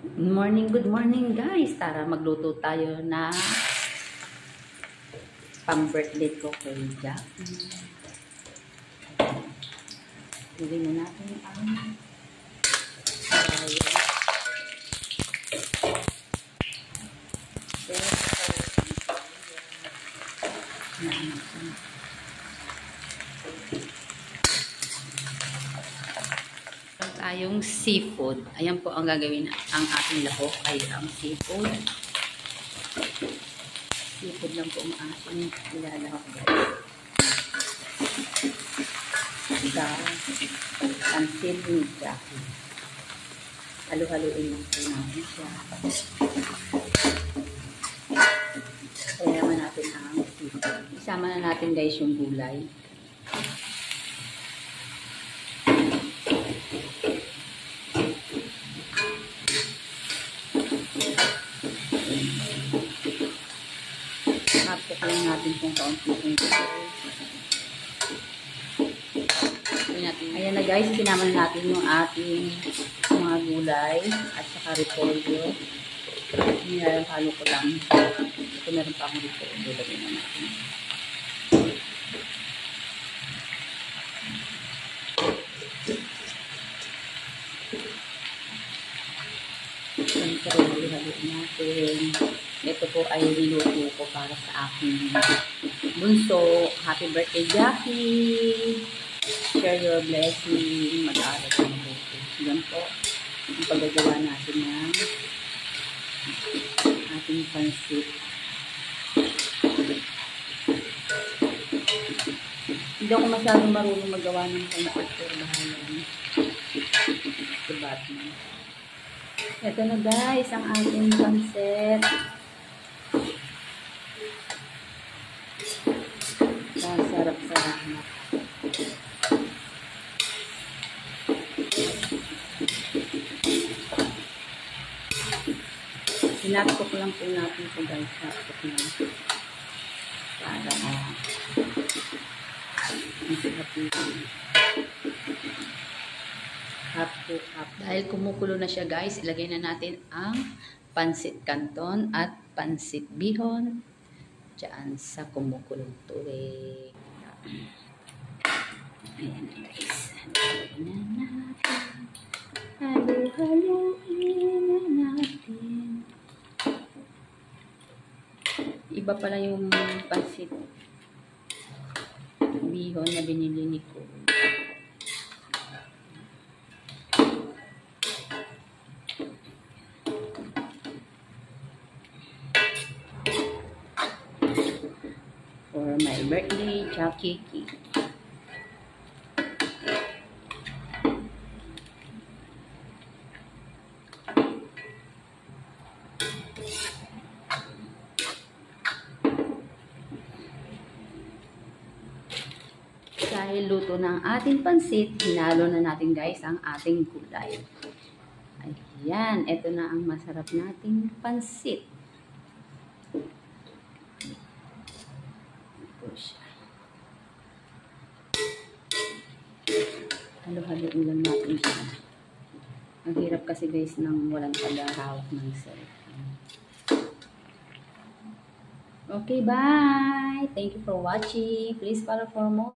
Good morning guys. Tara magluto tayo na pang-birthday ko kay Jack. Lagyan na natin ang tayong seafood. Ayan po ang gagawin ang ating lahok ay ang seafood. Seafood lang po ang ating ilalahok. Sa pansit ni Jackie. Halo-haloin lang po natin siya. Kaya naman natin ang seafood. Isama na natin guys yung gulay. Hapok lang natin kung kaunti-unti. Ayan na guys, sinama na natin yung ating mga gulay at saka repolyo. Halo ko lang. Ito meron pa akong repolyo. Lagyan na natin. Halo natin. Ito po ay niluto ko para sa aking bunso. Happy birthday, Jackie! Share your blessing. Mag-aaral ka mabuti. Yan po ang paggagawa natin ng ating pansit. Hindi ako masyadong marunong magawa ng pansit. Pero bahala na. Dibat na. Ito na guys, ang ating pansit. Sarap-sarap na. Sinapok lang po natin ito guys. Sapok na. Para masarap nito. Half. Dahil kumukulo na siya guys, ilagay na natin ang pansit canton at pansit bihon dyan sa kumukulong tubig. Ayan na guys. Halo-haloin na natin. Iba pala yung pansit bihon na binili ni ko. For my birthday, Jackie. Dahil luto na ang ating pansit, hinalo na natin guys ang ating gulay. Ayan, ito na ang masarap nating pansit. Ito siya. Halo-haloin lang natin siya. Ang hirap kasi guys nang walang paghahawak ng cellphone. Okay, bye! Thank you for watching. Please follow for more.